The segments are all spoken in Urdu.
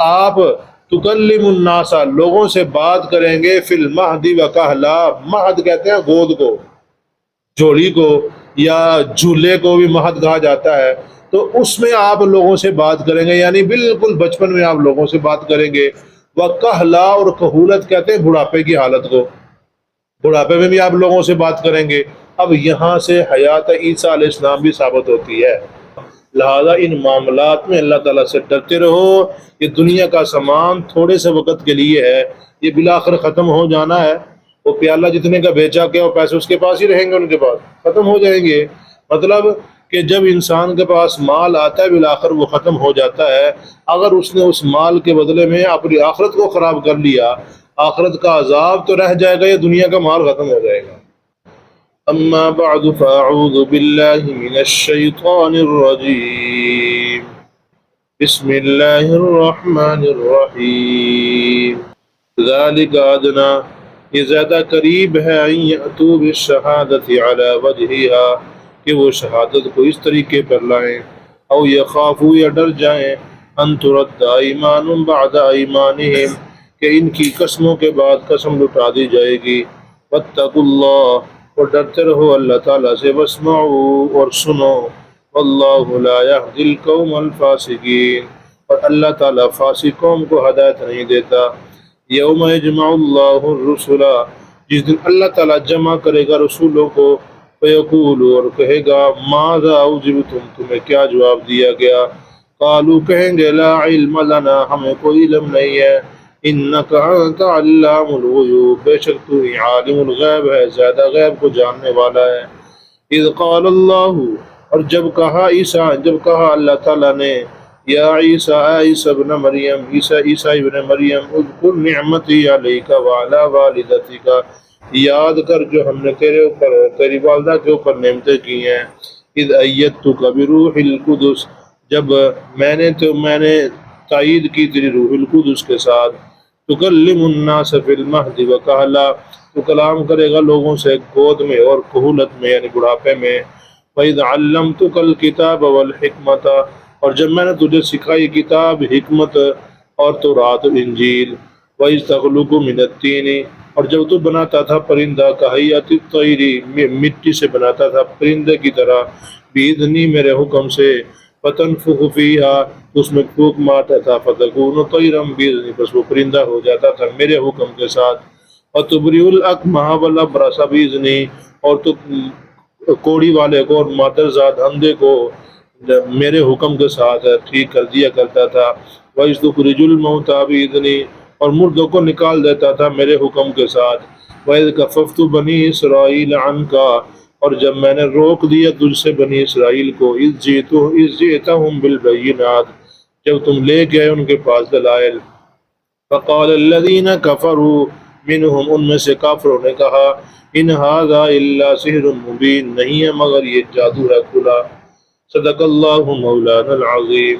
آپ تکلم الناس لوگوں سے بات کریں گے فی المہد و کہلا، مہد کہتے ہیں گود کو، جوڑی کو، یا جھولے کو بھی مہد کہا جاتا ہے، تو اس میں آپ لوگوں سے بات کریں گے، یعنی بالکل بچپن میں آپ لوگوں سے بات کریں گے۔ وہ کہلا، اور کہولت کہتے ہیں بڑھاپے کی حالت کو، بڑھاپے میں بھی آپ لوگوں سے بات کریں گے۔ اب یہاں سے حیات عیسیٰ علیہ السلام بھی ثابت ہوتی ہے، لہذا ان معاملات میں اللہ تعالیٰ سے ڈرتے رہو۔ یہ دنیا کا سامان تھوڑے سے وقت کے لیے ہے، یہ بالآخر ختم ہو جانا ہے۔ وہ پیالہ جتنے کا بیچا کیا، وہ پیسے اس کے پاس ہی رہیں گے، ان کے پاس ختم ہو جائیں گے۔ مطلب کہ جب انسان کے پاس مال آتا ہے بالآخر وہ ختم ہو جاتا ہے۔ اگر اس نے اس مال کے بدلے میں اپنی آخرت کو خراب کر لیا، آخرت کا عذاب تو رہ جائے گا، یہ دنیا کا مال ختم ہو جائے گا۔ اما بعد فاعوذ باللہ من الشیطان الرجیم، بسم اللہ الرحمن الرحیم۔ ذالک ادنی، یہ زیادہ قریب ہے، ان یأتوا بالشہادۃ علی وجہہا، کہ وہ شہادت کو اس طریقے پر لائیں، او یخافوا، یا ڈر جائیں، ان ترد ایمان بعد ایمانہم، کہ ان کی قسموں کے بعد قسم لٹا دی جائے گی۔ واتقوا اللہ، اور ڈرتے رہو اللہ تعالیٰ سے، واسمعوا، اور سنو، واللہ لا یہدی القوم الفاسقین، اور اللہ تعالیٰ فاسق قوم کو ہدایت نہیں دیتا۔ یوم یجمع اللہ الرسل، جس دن اللہ تعالیٰ جمع کرے گا رسولوں کو، فیقول، اور کہے گا، ماذا اجبتم، تمہیں کیا جواب دیا گیا؟ قالوا، کہیں گے، لا علم لنا، ہمیں کوئی علم نہیں ہے، انک انت علام الغیوب، بے شک تو ہی عالم الغیب ہے، زیادہ غیب کو جاننے والا ہے۔ اذ قال اللہ، اور جب کہا اللہ تعالیٰ نے، یا عیسیٰ، عیسیٰ ابن مریم، عیسیٰ ابن مریم، اذکر نعمتی علیک وعلی والدتک، یاد کر جو ہم نے تیرے اوپر، تیری والدہ کے اوپر نعمتیں کی ہیں۔ اذ ایدتک بروح القدس، جب میں نے تائید کی تیری روح القدس کے ساتھ، تکلم الناس فی المہد و کہلا، تو کلام کرے گا لوگوں سے گود میں اور کہولت میں، یعنی بڑھاپے میں۔ وَإِذْ عَلَّمْتُكَ الْكِتَابَ وَالْحِکْمَةَ، اور جب میں نے تجھے سکھائی کتاب، حکمت اور تورات و انجیل۔ وَإِذْ تَخْلُقُ مِنَ الطِّینِ، اور جب تو بناتا تھا پرندہ، کَحَیَّةِ الطَّیْرِ، مٹی سے بناتا تھا پرندے کی طرح، بِإِذْنِی، میرے حکم سے، فَتَنْفُخُ فِیہَا، اس میں پھونک مارتا تھا، فَتَکُونُ طَیْرًا بِإِذْنِی، بس وہ پرندہ ہو جاتا تھا میرے حکم کے ساتھ۔ وَتُبْرِئُ الْأَکْمَحَ وَالْأَبْرَصَ بِإِذْنِی، اور تو کوڑی والے کو اور مادرزاد اندھے کو میرے حکم کے ساتھ ٹھیک کر دیا کرتا تھا۔ وَإِذْ تُخْرِجُ الْمَوْتَىٰ بِإِذْنِی، اور مردوں کو نکال دیتا تھا میرے حکم کے ساتھ۔ وَإِذْ كَفَّفْتُ بَنِي إِسْرَائِیلَ عَنْکَ، اور جب میں نے روک دیا تجھ سے بنی اسرائیل کو، اِذْ جِئْتَهُم بِالْبَیِّنَاتِ، جب تم لے گئے ان کے پاس دلائل۔ فَقَالَ الَّذِينَ كَفَرُوا مِنْهُمْ، ان میں سے کافروں نے کہا، ان هَذَا إِلَّا سِحْرٌ مُبِینٌ، نہیں ہے مگر یہ جادو ہے کھلا۔ صدق اللہ مولانا العظیم۔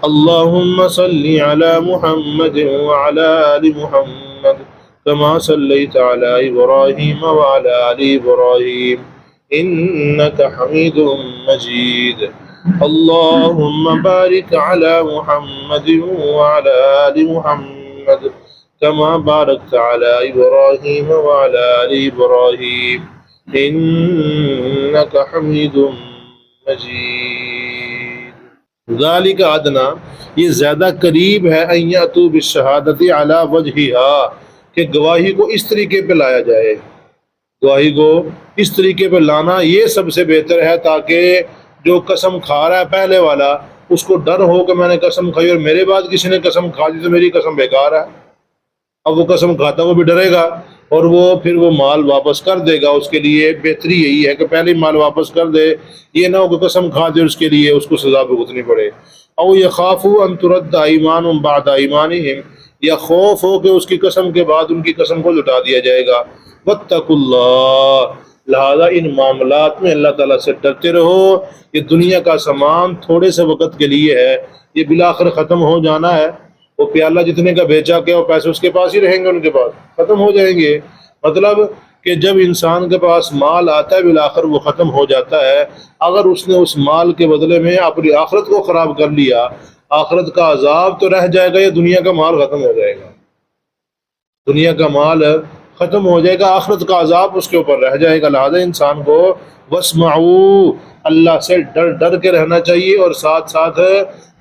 اللہم صلی علی محمد وعلی آل محمد کما صلیت علی ابراہیم وعلی آل ابراہیم انک حمید مجید۔ اللہم بارک علی محمد وعلی آل محمد کما بارکت علی ابراہیم وعلی آل ابراہیم انک حمید مجید۔ ذالک ادنی، یہ زیادہ قریب ہے، ان یأتوا بالشہادۃ علی وجہہا، کہ گواہی کو اس طریقے پہ لایا جائے، گواہی کو اس طریقے پہ لانا یہ سب سے بہتر ہے، تاکہ جو قسم کھا رہا ہے پہلے والا، اس کو ڈر ہو کہ میں نے قسم کھائی اور میرے بعد کسی نے قسم کھا دی تو میری قسم بیکار ہے۔ اب وہ قسم کھاتا وہ بھی ڈرے گا، اور وہ پھر وہ مال واپس کر دے گا۔ اس کے لیے بہتری یہی ہے کہ پہلے مال واپس کر دے، یہ نہ ہو کہ قسم کھا دے اس کے لیے اس کو سزا بھگتنی پڑے۔ او یخافوا ان ترد ایمان بعد ایمانہم، یا خوف ہو کہ اس کی قسم کے بعد ان کی قسم کو لٹا دیا جائے گا۔ واتقوا اللہ، لہذا ان معاملات میں اللہ تعالیٰ سے ڈرتے رہو۔ یہ دنیا کا سامان تھوڑے سے وقت کے لیے ہے، یہ بالآخر ختم ہو جانا ہے۔ وہ پیالہ جتنے کا بیچا کیا، وہ پیسے اس کے پاس ہی رہیں گے، ان کے پاس ختم ہو جائیں گے۔ مطلب کہ جب انسان کے پاس مال آتا ہے بالآخر وہ ختم ہو جاتا ہے۔ اگر اس نے اس مال کے بدلے میں اپنی آخرت کو خراب کر لیا، آخرت کا عذاب تو رہ جائے گا یا دنیا کا مال ختم ہو جائے گا؟ دنیا کا مال ختم ہو جائے گا، آخرت کا عذاب اس کے اوپر رہ جائے گا۔ لہذا انسان کو واسمعوا، اللہ سے ڈر ڈر کے رہنا چاہیے، اور ساتھ ساتھ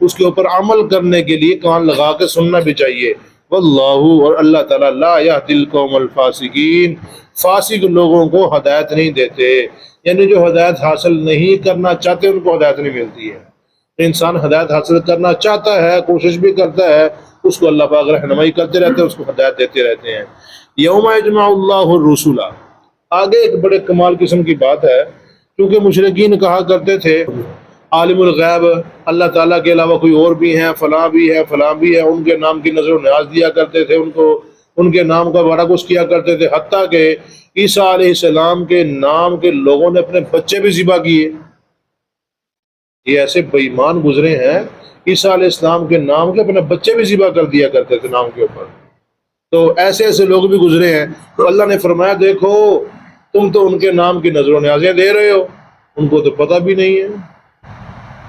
اس کے اوپر عمل کرنے کے لیے کان لگا کے سننا بھی چاہیے۔ واللہ، اور اللہ تعالیٰ لا یہدی القوم الفاسقین، فاسق لوگوں کو ہدایت نہیں دیتے، یعنی جو ہدایت حاصل نہیں کرنا چاہتے ان کو ہدایت نہیں ملتی ہے۔ انسان ہدایت حاصل کرنا چاہتا ہے، کوشش بھی کرتا ہے، اس کو اللہ پاک رہنمائی کرتے رہتے ہیں، اس کو ہدایت دیتے رہتے ہیں۔ یوم یجمع اللہ الرسل، آگے ایک بڑے کمال قسم کی بات ہے، کیونکہ مشرکین کہا کرتے تھے عالم الغیب، اللہ تعالیٰ کے علاوہ کوئی اور بھی ہیں، فلاں بھی ہے، فلاں بھی ہے، ان کے نام کی نظر و نیاز دیا کرتے تھے، ان کو ان کے نام کا بڑا کچھ کیا کرتے تھے، حتیٰ کہ عیسیٰ علیہ السلام کے نام کے لوگوں نے اپنے بچے بھی ذبح کیے۔ یہ ایسے بے ایمان گزرے ہیں، عیسیٰ علیہ السلام کے نام کے اپنے بچے بھی ذبح کر دیا کرتے تھے نام کے اوپر۔ تو ایسے ایسے لوگ بھی گزرے ہیں، تو اللہ نے فرمایا دیکھو تم تو ان کے نام کی نظر و نیازیں دے رہے ہو، ان کو تو پتہ بھی نہیں ہے،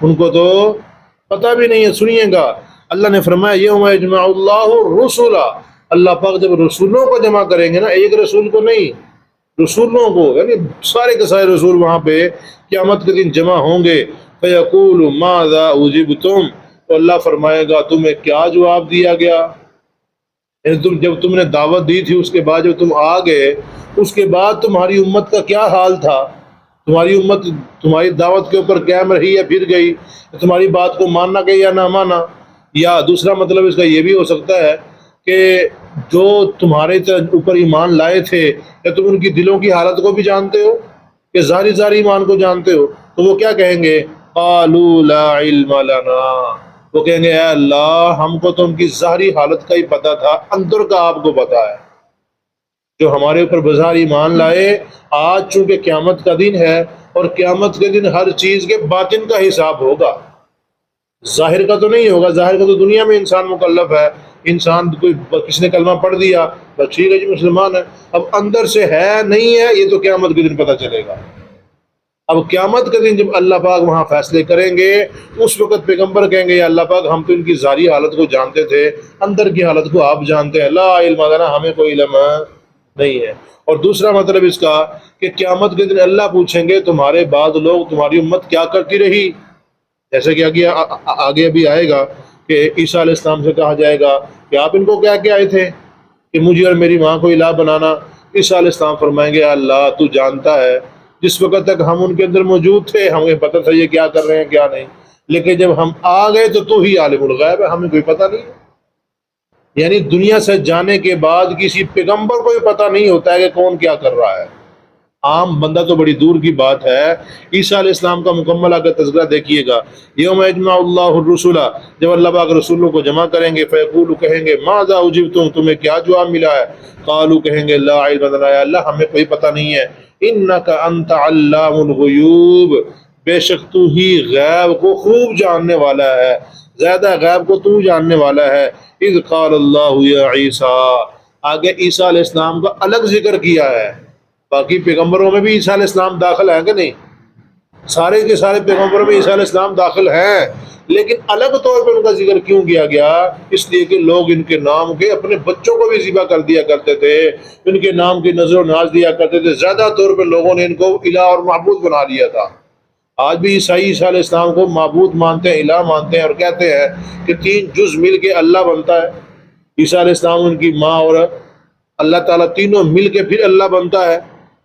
ان کو تو پتہ بھی نہیں ہے۔ سنیے گا، اللہ نے فرمایا یوم یجمع اللہ الرسل، اللہ پاک جب رسولوں کو جمع کریں گے نا، ایک رسول کو نہیں، رسولوں کو، یعنی سارے کے سارے رسول وہاں پہ قیامت کے دن جمع ہوں گے۔ فیقول ماذا اجبتم، تو اللہ فرمائے گا تمہیں کیا جواب دیا گیا، یعنی جب تم نے دعوت دی تھی، اس کے بعد جب تم آ گئے، اس کے بعد تمہاری امت کا کیا حال تھا؟ تمہاری امت تمہاری دعوت کے اوپر قائم رہی یا پھر گئی؟ تمہاری بات کو ماننا گئی یا نہ مانا؟ یا دوسرا مطلب اس کا یہ بھی ہو سکتا ہے کہ جو تمہارے اوپر ایمان لائے تھے، یا تم ان کی دلوں کی حالت کو بھی جانتے ہو، کہ ظاہری ایمان کو جانتے ہو، تو وہ کیا کہیں گے؟ قالوا لا علم لنا، وہ کہیں گے اے اللہ ہم کو تو ان کی ظاہری حالت کا ہی پتہ تھا، اندر کا آپ کو پتہ ہے۔ جو ہمارے اوپر بظاہر ایمان لائے، آج چونکہ قیامت کا دن ہے، اور قیامت کے دن ہر چیز کے باطن کا حساب ہوگا، ظاہر کا تو نہیں ہوگا۔ ظاہر کا تو دنیا میں انسان مکلف ہے، انسان کوئی کسی نے کلمہ پڑھ دیا بس ٹھیک ہے جی مسلمان ہے، اب اندر سے ہے نہیں ہے یہ تو قیامت کے دن پتہ چلے گا۔ اب قیامت کے دن جب اللہ پاک وہاں فیصلے کریں گے، اس وقت پیغمبر کہیں گے یا اللہ پاک ہم تو ان کی ظاہری حالت کو جانتے تھے، اندر کی حالت کو آپ جانتے ہیں، لا علم لنا، ہمیں کوئی علم نہیں ہے۔ اور دوسرا مطلب اس کا کہ قیامت کے دن اللہ پوچھیں گے تمہارے بعد لوگ، تمہاری امت کیا کرتی رہی، جیسے کہ آگے ابھی آئے گا کہ عیسیٰ علیہ السلام سے کہا جائے گا کہ آپ ان کو کیا کیا آئے تھے کہ مجھے اور میری ماں کو الہ بنانا؟ عیسیٰ علیہ السلام فرمائیں گے اللہ تو جانتا ہے، جس وقت تک ہم ان کے اندر موجود تھے ہمیں پتہ تھا یہ کیا کر رہے ہیں کیا نہیں، لیکن جب ہم آ گئے تو ہی عالم الغیب ہے، ہمیں کوئی پتہ نہیں ہے۔ یعنی دنیا سے جانے کے بعد کسی پیغمبر کو بھی پتہ نہیں ہوتا ہے کہ کون کیا کر رہا ہے، عام بندہ تو بڑی دور کی بات ہے۔ عیسیٰ علیہ السلام کا مکمل اگر تذکرہ دیکھیے گا، یوم یجمع اللہ الرسل، جب اللہ پاک رسولوں کو جمع کریں گے، فیقول کہیں گے ماذا اجبتم، تمہیں کیا جواب ملا ہے؟ قالوا کہیں گے لا علم لنا، یا اللہ ہمیں کوئی پتہ نہیں ہے، انک انت علام الغیوب، بے شک تو ہی غیب کو خوب جاننے والا ہے، زیادہ غیب کو تو جاننے والا ہے۔ اذ قال اللہ یا عیسیٰ، آگے عیسیٰ علیہ السلام کا الگ ذکر کیا ہے، باقی پیغمبروں میں بھی عیسیٰ علیہ السلام داخل ہیں کہ نہیں؟ سارے کے سارے پیغمبروں میں عیسیٰ علیہ السلام داخل ہیں، لیکن الگ طور پہ ان کا ذکر کیوں کیا گیا؟ اس لیے کہ لوگ ان کے نام کے اپنے بچوں کو بھی ذبح کر دیا کرتے تھے، ان کے نام کی نظر و نیاز دیا کرتے تھے، زیادہ طور پہ لوگوں نے ان کو الہ اور معبود بنا لیا تھا۔ آج بھی عیسائی عیسیٰ علیہ السلام کو معبود مانتے ہیں، الہ مانتے ہیں، اور کہتے ہیں کہ 3 جز مل کے اللہ بنتا ہے۔ عیسیٰ علیہ السلام، ان کی ماں اور اللہ تعالیٰ تینوں مل کے پھر اللہ بنتا ہے،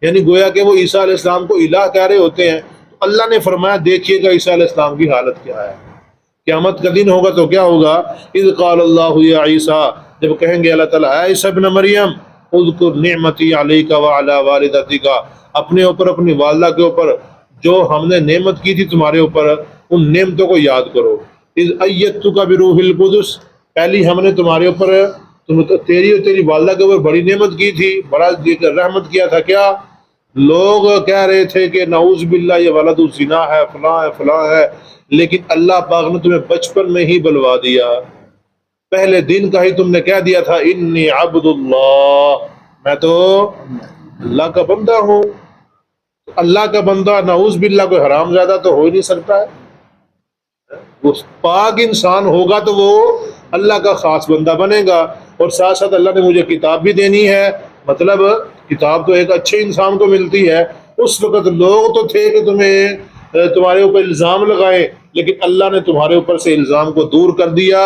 یعنی گویا کہ وہ عیسیٰ علیہ السلام کو الہ کہہ رہے ہوتے ہیں۔ تو اللہ نے فرمایا دیکھیے گا عیسیٰ علیہ السلام کی حالت کیا ہے، قیامت کا دن ہوگا تو کیا ہوگا؟ اذ قال اللہ یا عیسیٰ، جب کہیں گے اللہ تعالیٰ اے عیسیٰ ابن مریم اذکر نعمتی علیک وعلی والدتک، اپنے اوپر اپنی والدہ کے اوپر جو ہم نے نعمت کی تھی تمہارے اوپر، ان نعمتوں کو یاد کرو۔ اذ ایدتک بروح القدس، پہلی ہم نے تمہارے اوپر تیری اور تیری والدہ کے اوپر بڑی نعمت کی تھی، بڑا رحمت کیا تھا۔ کیا لوگ کہہ رہے تھے کہ نعوذ باللہ یہ ولد الزنا ہے، فلاں ہے فلاں ہے، لیکن اللہ پاک نے تمہیں بچپن میں ہی بلوا دیا، پہلے دن کا ہی تم نے کہہ دیا تھا انی عبد اللہ، میں تو اللہ کا بندہ ہوں۔ اللہ کا بندہ نعوذ باللہ کوئی حرام زیادہ تو ہو ہی نہیں سکتا ہے۔ وہ پاک انسان ہوگا تو وہ اللہ کا خاص بندہ بنے گا، اور ساتھ ساتھ اللہ نے مجھے کتاب بھی دینی ہے، مطلب کتاب تو ایک اچھے انسان کو ملتی ہے۔ اس وقت لوگ تو تھے کہ تمہارے اوپر الزام لگائیں، لیکن اللہ نے تمہارے اوپر سے الزام کو دور کر دیا،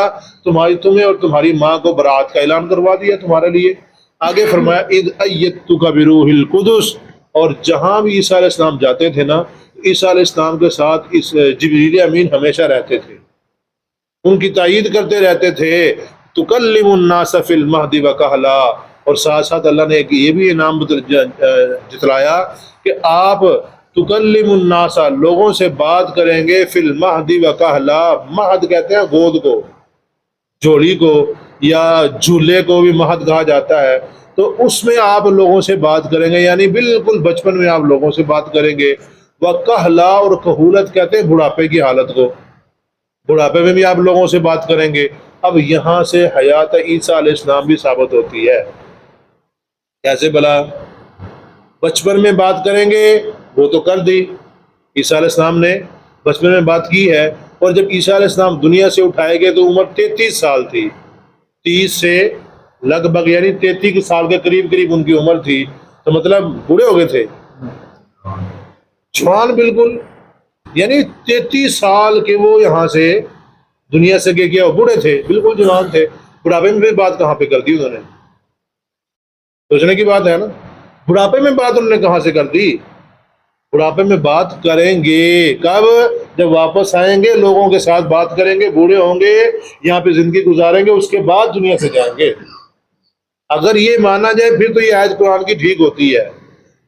تمہیں اور تمہاری ماں کو برات کا اعلان کروا دیا تمہارے لیے۔ آگے فرمایا اذ ایدتک بروح القدس، اور جہاں بھی عیسیٰ علیہ السلام جاتے تھے نا، عیسیٰ علیہ السلام کے ساتھ اس جبریل امین ہمیشہ رہتے تھے، ان کی تائید کرتے رہتے تھے۔ تکلم الناس فی المہد وکہلا، اور ساتھ ساتھ اللہ نے ایک یہ بھی انعام جتلایا کہ آپ تکلم الناس، لوگوں سے بات کریں گے، فی المہد وکہلا، مہد کہتے ہیں گود کو، جوڑی کو یا جھولے کو بھی مہد کہا جاتا ہے، تو اس میں آپ لوگوں سے بات کریں گے، یعنی بالکل بچپن میں آپ لوگوں سے بات کریں گے۔ وکہلا، اور کہولت کہتے ہیں بڑھاپے کی حالت کو، بڑھاپے میں بھی آپ لوگوں سے بات کریں گے۔ اب یہاں سے حیات عیسیٰ علیہ السلام بھی ثابت ہوتی ہے، کیسے بلا؟ بچپن میں بات کریں گے، وہ تو کر دی، عیسیٰ علیہ السلام نے بچپن میں بات کی ہے، اور جب عیسیٰ علیہ السلام دنیا سے اٹھائے گئے تو عمر 33 سال تھی، 30 سے لگ بھگ یعنی 33 سال کے قریب ان کی عمر تھی، تو مطلب بوڑھے ہو گئے تھے، جوان بالکل، یعنی 33 سال کے وہ یہاں سے دنیا سے گئے، کیا وہ بوڑھے تھے، بالکل جوان تھے۔ بڑھاپے میں بھی بات کہاں پہ کر دی انہوں نے؟ سوچنے کی بات ہے نا، بڑھاپے میں بات انہوں نے کہاں سے کر دی؟ بڑھاپے میں بات کریں گے کب؟ جب واپس آئیں گے، لوگوں کے ساتھ بات کریں گے، بوڑھے ہوں گے، یہاں پہ زندگی گزاریں گے، اس کے بعد دنیا سے جائیں گے۔ اگر یہ مانا جائے پھر تو یہ آیت قرآن کی ٹھیک ہوتی ہے،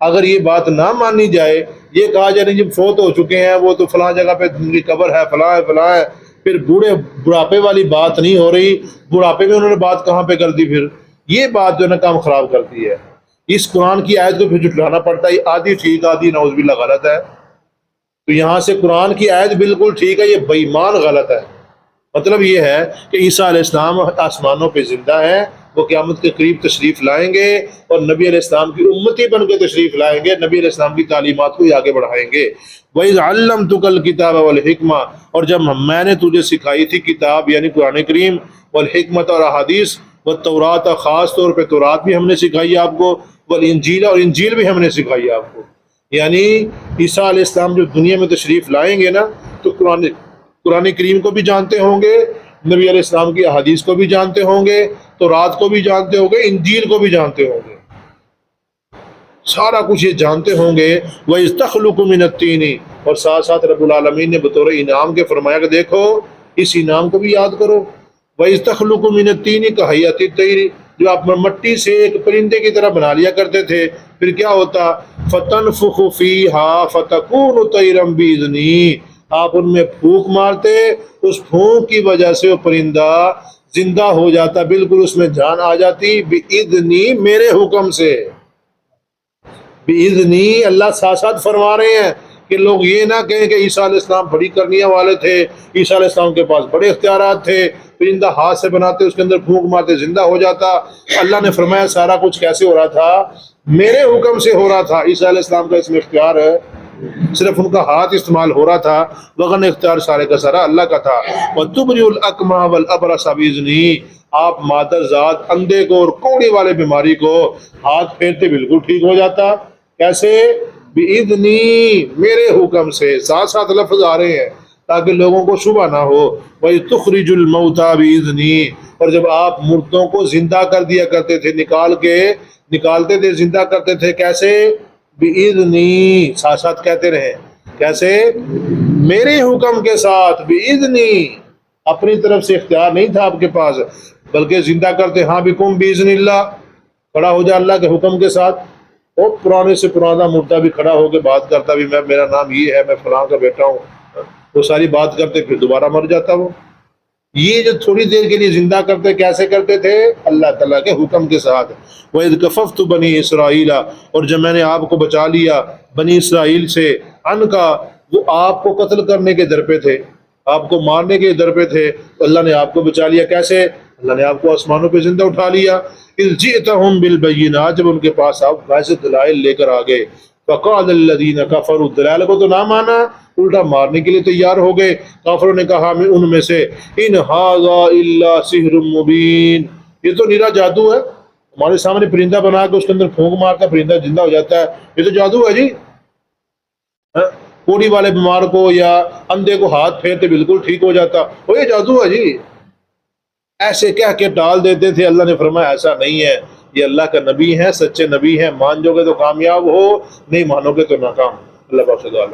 اگر یہ بات نہ مانی جائے، یہ کہا جائے جب فوت ہو چکے ہیں وہ تو فلاں جگہ پہ ان کی قبر ہے، فلاں ہے فلاں ہے، پھر بڑھاپے والی بات نہیں ہو رہی، بڑھاپے میں انہوں نے بات کہاں پہ کر دی؟ پھر یہ بات جو ہے نا کام خراب کرتی ہے۔ اس قرآن کی آیت کو پھر جھٹلانا پڑتا ہے، آدھی ٹھیک آدھی نعوذ باللہ غلط ہے۔ تو یہاں سے قرآن کی آیت بالکل ٹھیک ہے، یہ بے ایمان غلط ہے۔ مطلب یہ ہے کہ عیسیٰ علیہ السلام آسمانوں پہ زندہ ہیں، وہ قیامت کے قریب تشریف لائیں گے، اور نبی علیہ السلام کی امتی بن کے تشریف لائیں گے، نبی علیہ السلام کی تعلیمات کو ہی آگے بڑھائیں گے۔ وَإِذْ عَلَّمْتُكَ الْكِتَابَ وَالْحِكْمَةَ، اور جب میں نے تجھے سکھائی تھی کتاب یعنی قرآن کریم، والحکمت اور احادیث، والتورات، خاص طور پہ تورات بھی ہم نے سکھائی آپ کو، والانجیل، اور انجیل بھی ہم نے سکھائی آپ کو۔ یعنی عیسیٰ علیہ السلام جو دنیا میں تشریف لائیں گے نا، تو قرآن کریم کو بھی جانتے ہوں گے، نبی علیہ السلام کی احادیث کو بھی جانتے ہوں گے، تورات کو بھی جانتے ہوں گے، انجیل کو بھی جانتے ہوں گے، سارا کچھ یہ جانتے ہوں گے۔ وَإِذْ تَخْلُقُ مِنَ الطِّينِ، اور ساتھ ساتھ رب العالمین نے بطور انعام کے فرمایا کہ دیکھو اس انعام کو بھی یاد کرو۔ وَإِذْ تَخْلُقُ مِنَ الطِّينِ كَهَيْئَةِ الطَّيْرِ، جو آپ مٹی سے ایک پرندے کی طرح بنا لیا کرتے تھے، پھر کیا ہوتا؟ فَتَنْفُخُ فِيهَا فَتَكُونُ طَيْرًا بِإِذْنِي، آپ ان میں پھونک مارتے، اس پھونک کی وجہ سے وہ پرندہ زندہ ہو جاتا، بالکل اس میں جان آ جاتی، بِإِذْنِي، میرے حکم سے، بِإِذْنِي، اللہ ساتھ ساتھ فرما رہے ہیں کہ لوگ یہ نہ کہیں کہ عیسیٰ علیہ السلام بڑی کرنیاں والے تھے، عیسیٰ علیہ السلام کے پاس بڑے اختیارات تھے، پرندہ ہاتھ سے بناتے، اس کے اندر پھونک مارتے، زندہ ہو جاتا۔ اللہ نے فرمایا سارا کچھ کیسے ہو رہا تھا؟ میرے حکم سے ہو رہا تھا۔ عیسیٰ علیہ السلام کا اس میں اختیار ہے، صرف ان کا ہاتھ استعمال ہو رہا تھا، وغن اختیار سارے کا سارا اللہ کا تھا۔ وَتُبْرِئُ الْأَكْمَحَ وَالْأَبْرَصَ بِإِذْنِهِ، آپ مادر ذات اندھے کو اور کوڑی والے بیماری کو ہاتھ پھیرتے بالکل ٹھیک ہو جاتا۔ کیسے؟ بِإِذْنِي، میرے حکم سے، ساتھ ساتھ لفظ آ رہے ہیں تاکہ لوگوں کو شبہ نہ ہو۔ وَإِذْ تُخْرِجُ الْمَوْتَى بِإِذْنِي، اور جب آپ مردوں کو زندہ کر دیا کرتے تھے، نکالتے تھے، زندہ کرتے تھے، کیسے؟ بِإِذْنِي، ساتھ ساتھ کہتے رہے، کیسے؟ میرے حکم کے ساتھ، بِإِذْنِي، اپنی طرف سے اختیار نہیں تھا آپ کے پاس، بلکہ زندہ کرتے، ہاں بِكُمْ بِإِذْنِ اللَّهِ، کھڑا ہو جا اللہ کے حکم کے ساتھ۔ اور پرانے سے پرانا مردہ بھی کھڑا ہو کے بات کرتا، بھی میرا نام یہ ہے، میں فلاں کا بیٹا ہوں، وہ ساری بات کرتے، پھر دوبارہ مر جاتا وہ۔ یہ جو تھوڑی دیر کے لیے زندہ کرتے، کیسے کرتے تھے؟ اللہ تعالیٰ کے حکم کے ساتھ۔ وَإِذْ كَفَفْتُ بَنِي إِسْرَائِيلَ، اور جب میں نے آپ کو بچا لیا بنی اسرائیل سے، ان کا، وہ آپ کو قتل کرنے کے در پہ تھے، آپ کو مارنے کے در پہ تھے، تو اللہ نے آپ کو بچا لیا۔ کیسے؟ اللہ نے آپ کو آسمانوں پہ زندہ اٹھا لیا۔ اِذْ جِئْتَهُم بِالْبَيِّنَاتِ، جب ان کے پاس آپ واضح دلائل لے کر آ گئے، فَقَالَ الَّذِينَ كَفَرُوا، دلائل کو تو نہ مانا، الٹا مارنے کے لیے تیار ہو گئے. کافروں نے کہا ان میں سے ان ھذا الا سحر مبین، یہ تو نیرا جادو ہے، ہمارے سامنے پرندہ بنا کے اس کے اندر پھونک مارتا ہے، پرندہ زندہ ہو جاتا ہے، یہ تو جادو ہے جی. کوڑی والے بیمار کو یا اندھے کو ہاتھ پھیرتے بالکل ٹھیک ہو جاتا، وہ یہ جادو ہے جی. ایسے کہہ کے ٹال دیتے تھے. اللہ نے فرمایا ایسا نہیں ہے، یہ اللہ کا نبی ہے، سچے نبی ہیں، مان جو گے تو کامیاب ہو، نہیں مانو گے تو ناکام. اللہ پاک سے دعا.